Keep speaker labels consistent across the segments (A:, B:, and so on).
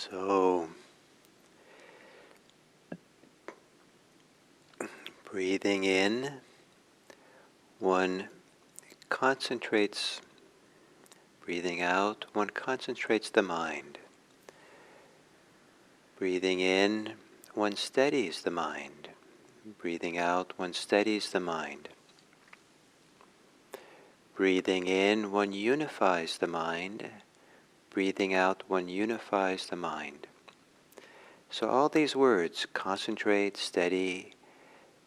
A: So, breathing in, one concentrates, breathing out, one concentrates the mind. Breathing in, one steadies the mind. Breathing out, one steadies the mind. Breathing in, one unifies the mind. Breathing out, one unifies the mind. So all these words, concentrate, steady,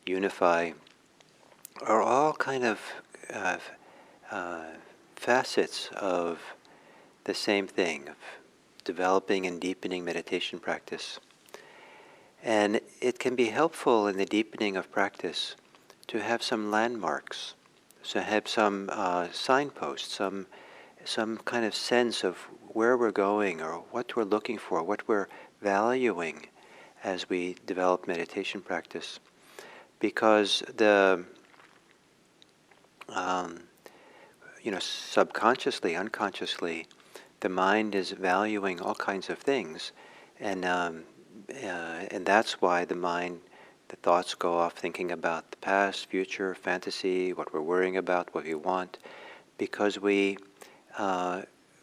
A: unify, are all kind of facets of the same thing, of developing and deepening meditation practice. And it can be helpful in the deepening of practice to have some landmarks, to have some signposts, some kind of sense of where we're going or what we're looking for, what we're valuing as we develop meditation practice. Because subconsciously, unconsciously, the mind is valuing all kinds of things, and that's why the thoughts go off thinking about the past, future, fantasy, what we're worrying about, what we want, because we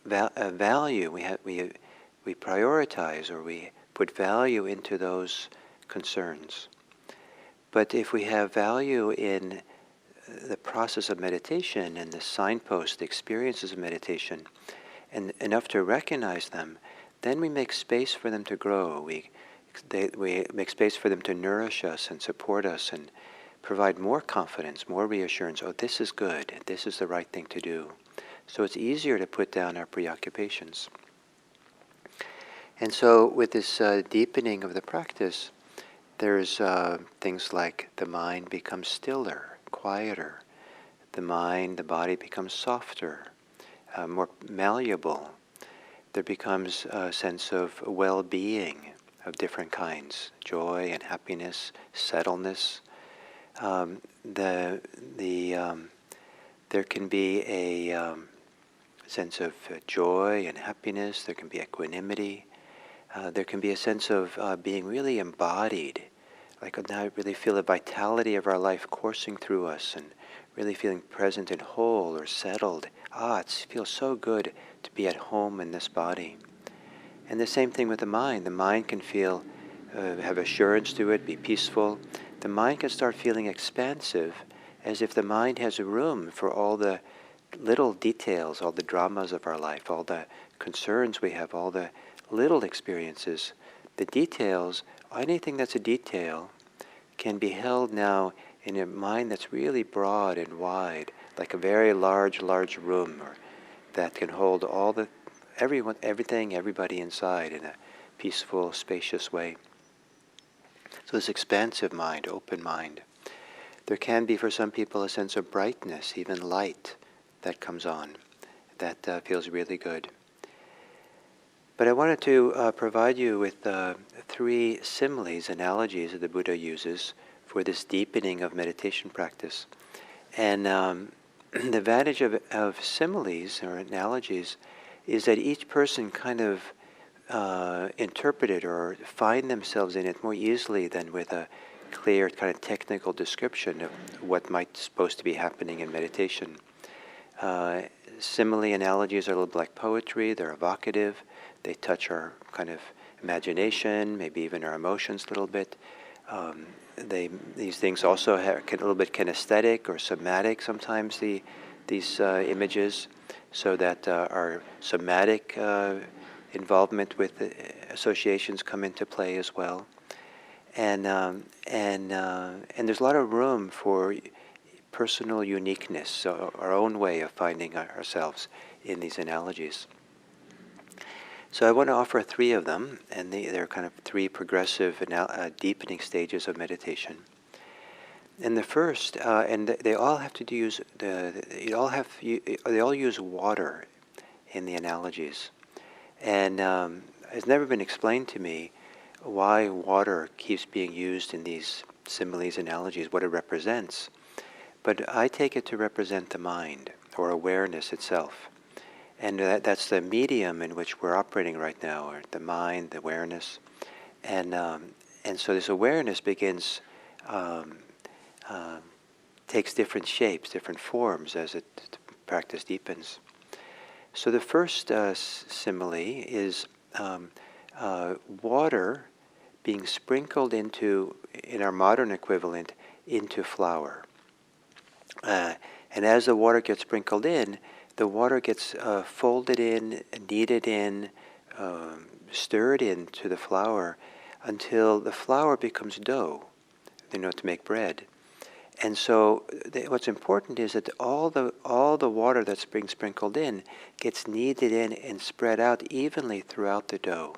A: value, we prioritize, or we put value into those concerns. But if we have value in the process of meditation and the signpost, the experiences of meditation, and enough to recognize them, then we make space for them to grow. We make space for them to nourish us and support us and provide more confidence, more reassurance. Oh, this is good. This is the right thing to do. So it's easier to put down our preoccupations. And so with this deepening of the practice, there's things like the mind becomes stiller, quieter. The body becomes softer, more malleable. There becomes a sense of well-being of different kinds, joy and happiness, settledness. There can be a sense of joy and happiness. There can be equanimity. There can be a sense of being really embodied. Like now I really feel the vitality of our life coursing through us and really feeling present and whole or settled. It feels so good to be at home in this body. And the same thing with the mind. The mind can feel, have assurance to it, be peaceful. The mind can start feeling expansive, as if the mind has a room for all the little details, all the dramas of our life, all the concerns we have, all the little experiences. The details, anything that's a detail, can be held now in a mind that's really broad and wide, like a very large room, or that can hold everything, everybody inside in a peaceful, spacious way. So this expansive mind, open mind. There can be for some people a sense of brightness, even light, that comes on, that feels really good. But I wanted to provide you with 3 similes, analogies that the Buddha uses for this deepening of meditation practice. And the advantage of similes or analogies is that each person kind of interpret it or find themselves in it more easily than with a clear kind of technical description of what might supposed to be happening in meditation. Simile analogies are a little bit like poetry. They're evocative. They touch our kind of imagination, maybe even our emotions a little bit. These things also can a little bit kinesthetic or somatic sometimes, these images, so that our somatic involvement with associations come into play as well. And there's a lot of room for personal uniqueness, so our own way of finding ourselves in these analogies. So I want to offer 3 of them, and they're kind of 3 progressive deepening stages of meditation. And the first, and they all have to use they all use water in the analogies, and it's never been explained to me why water keeps being used in these similes, analogies, what it represents. But I take it to represent the mind, or awareness itself. And that's the medium in which we're operating right now, or the mind, the awareness. And so this awareness begins, um, um, takes different shapes, different forms as the practice deepens. So the first simile is water being sprinkled into, in our modern equivalent, into flour. And as the water gets sprinkled in, the water gets folded in, kneaded in, stirred into the flour until the flour becomes dough, to make bread. And so what's important is that all the water that's being sprinkled in gets kneaded in and spread out evenly throughout the dough.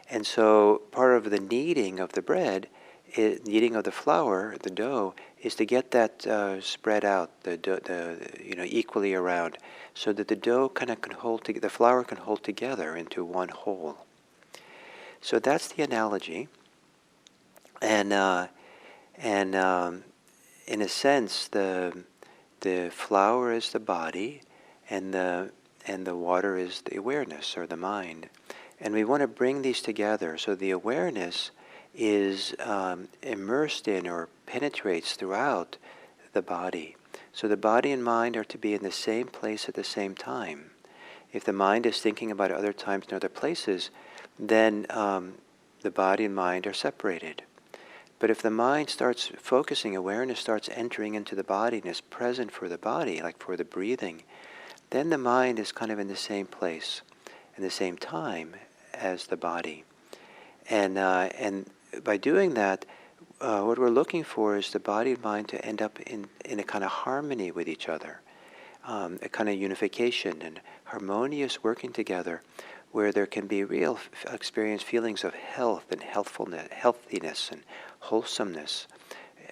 A: And so part of the kneading of the bread, kneading of the flour, the dough, is to get that spread out, equally around, so that the dough kind of can hold the flour can hold together into one whole. So that's the analogy, and in a sense, the flour is the body, and the water is the awareness or the mind. And we want to bring these together so the awareness is immersed in or penetrates throughout the body. So the body and mind are to be in the same place at the same time. If the mind is thinking about other times and other places, then the body and mind are separated. But if the mind starts focusing, awareness starts entering into the body and is present for the body, like for the breathing, then the mind is kind of in the same place, in the same time as the body. And by doing that, what we're looking for is the body and mind to end up in a kind of harmony with each other, a kind of unification and harmonious working together, where there can be real experienced feelings of health and healthiness and wholesomeness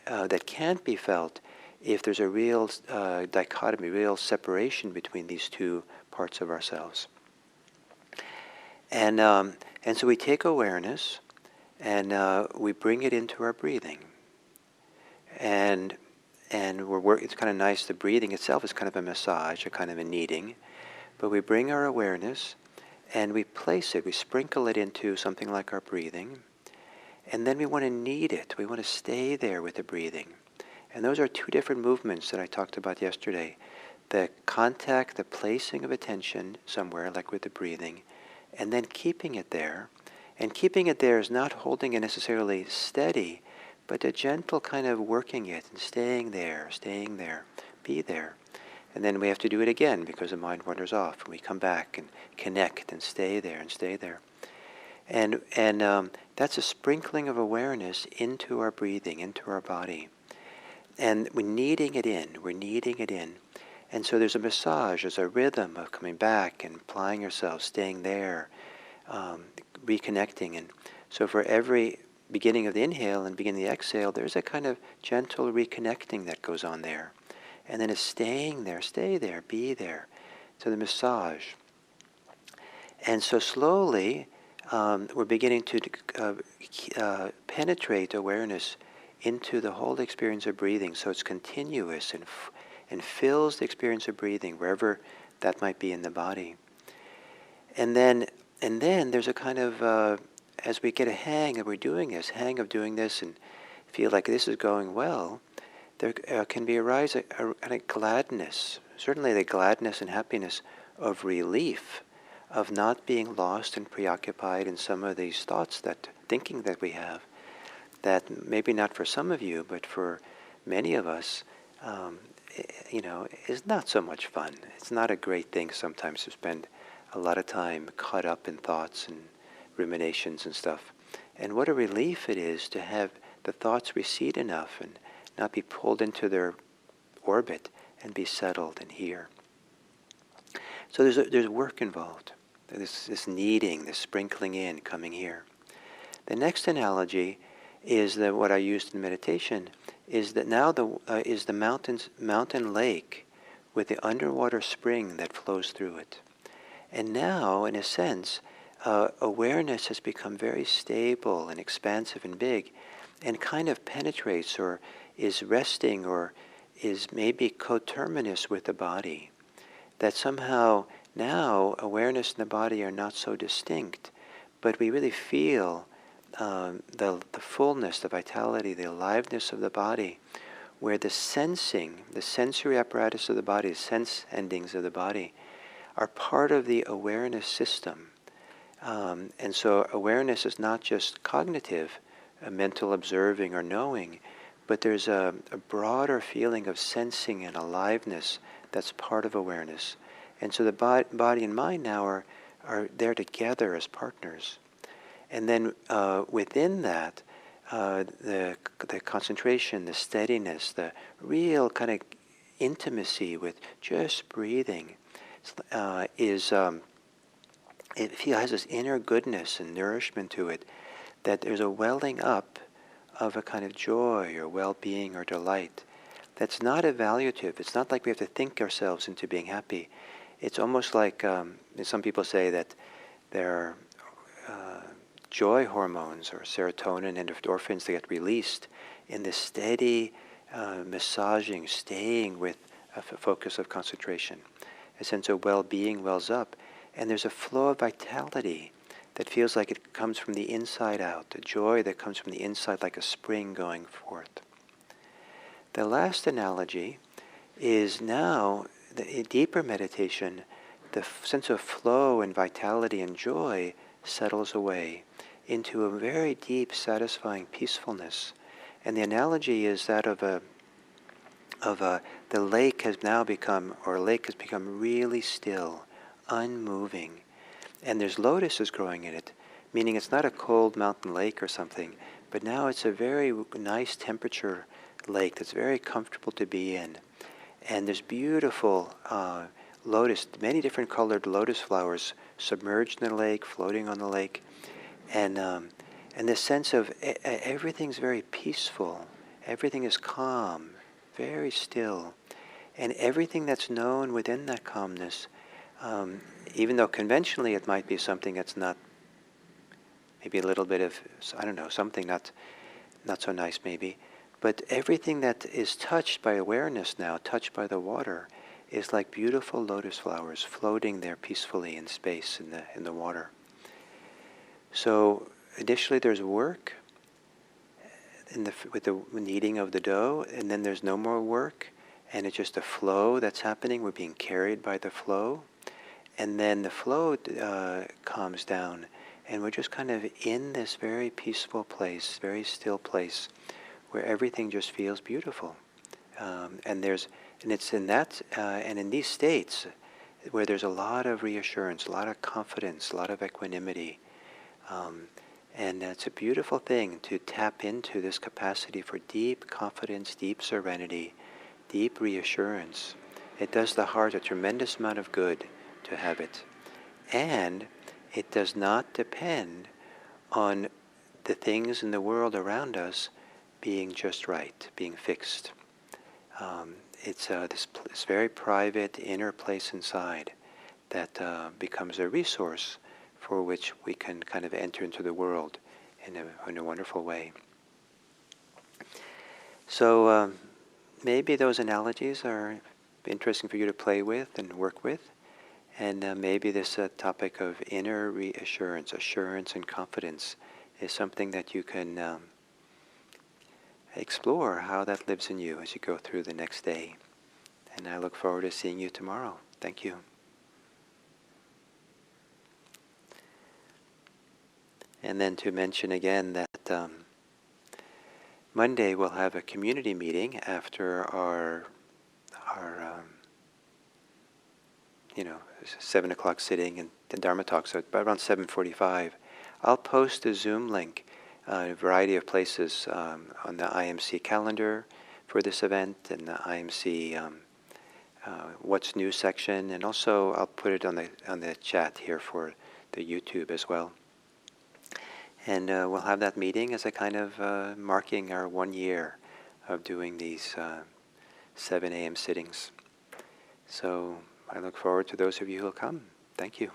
A: that can't be felt if there's a real dichotomy, real separation between these two parts of ourselves. And so we take awareness and we bring it into our breathing. And it's kind of nice. The breathing itself is kind of a massage, a kind of a kneading, but we bring our awareness and we place it, we sprinkle it into something like our breathing, and then we want to knead it. We want to stay there with the breathing. And those are two different movements that I talked about yesterday. The contact, the placing of attention somewhere, like with the breathing, and then keeping it there. And keeping it there is not holding it necessarily steady, but a gentle kind of working it and staying there, be there. And then we have to do it again because the mind wanders off. And we come back and connect and stay there. And that's a sprinkling of awareness into our breathing, into our body. And we're kneading it in. And so there's a massage, there's a rhythm of coming back and applying ourselves, staying there, reconnecting. And so for every beginning of the inhale and beginning of the exhale, there's a kind of gentle reconnecting that goes on there. And then it's staying there, stay there, be there. So the massage. And so slowly, we're beginning to penetrate awareness into the whole experience of breathing. So it's continuous and fills the experience of breathing wherever that might be in the body. And then there's a kind of, as we get a hang of doing this and feel like this is going well, there can be arise a gladness, certainly the gladness and happiness of relief, of not being lost and preoccupied in some of these thinking that we have, that maybe not for some of you, but for many of us, is not so much fun. It's not a great thing sometimes to spend a lot of time caught up in thoughts and ruminations and stuff. And what a relief it is to have the thoughts recede enough and not be pulled into their orbit and be settled and here. So there's work involved. This kneading, this sprinkling in, coming here. The next analogy is that what I used in meditation is that now is the mountain lake with the underwater spring that flows through it. And now, in a sense, awareness has become very stable and expansive and big, and kind of penetrates or is resting or is maybe coterminous with the body. That somehow Now, awareness and the body are not so distinct, but we really feel the fullness, the vitality, the aliveness of the body, where the sensing, the sensory apparatus of the body, the sense endings of the body, are part of the awareness system. And so awareness is not just cognitive, a mental observing or knowing, but there's a broader feeling of sensing and aliveness that's part of awareness. And so the body and mind now are there together as partners. And then within that, the concentration, the steadiness, the real kind of intimacy with just breathing it has this inner goodness and nourishment to it, that there's a welling up of a kind of joy or well-being or delight that's not evaluative. It's not like we have to think ourselves into being happy. It's almost like some people say that there are joy hormones or serotonin and endorphins that get released in this steady massaging, staying with a focus of concentration. A sense of well-being wells up, and there's a flow of vitality that feels like it comes from the inside out, a joy that comes from the inside like a spring going forth. The last analogy is now, the deeper meditation, the sense of flow and vitality and joy settles away into a very deep, satisfying peacefulness. And the analogy is that of the lake has now become, or a lake has become really still, unmoving. And there's lotuses growing in it, meaning it's not a cold mountain lake or something, but now it's a very nice temperature lake that's very comfortable to be in. And there's beautiful lotus, many different colored lotus flowers submerged in the lake, floating on the lake. And this sense of everything's very peaceful, everything is calm, very still. And everything that's known within that calmness, even though conventionally it might be something that's not, maybe a little bit of, I don't know, something not so nice maybe, but everything that is touched by awareness now, touched by the water, is like beautiful lotus flowers floating there peacefully in space, in the water. So initially there's work with the kneading of the dough, and then there's no more work, and it's just a flow that's happening. We're being carried by the flow, and then the flow calms down, and we're just kind of in this very peaceful place, very still place, where everything just feels beautiful. And it's in that, and in these states, where there's a lot of reassurance, a lot of confidence, a lot of equanimity. And it's a beautiful thing to tap into this capacity for deep confidence, deep serenity, deep reassurance. It does the heart a tremendous amount of good to have it. And it does not depend on the things in the world around us being just right, being fixed. It's this very private inner place inside that becomes a resource for which we can kind of enter into the world in a wonderful way. So maybe those analogies are interesting for you to play with and work with. And maybe this topic of inner reassurance, assurance and confidence is something that you can explore how that lives in you as you go through the next day. And I look forward to seeing you tomorrow. Thank you. And then to mention again that Monday we'll have a community meeting after our 7 o'clock sitting and the Dharma talk, so about around 7:45. I'll post a Zoom link in a variety of places on the IMC calendar for this event and the IMC What's New section, and also I'll put it on the chat here for the YouTube as well. And we'll have that meeting as a kind of marking our 1 year of doing these 7 a.m. sittings. So I look forward to those of you who will come. Thank you.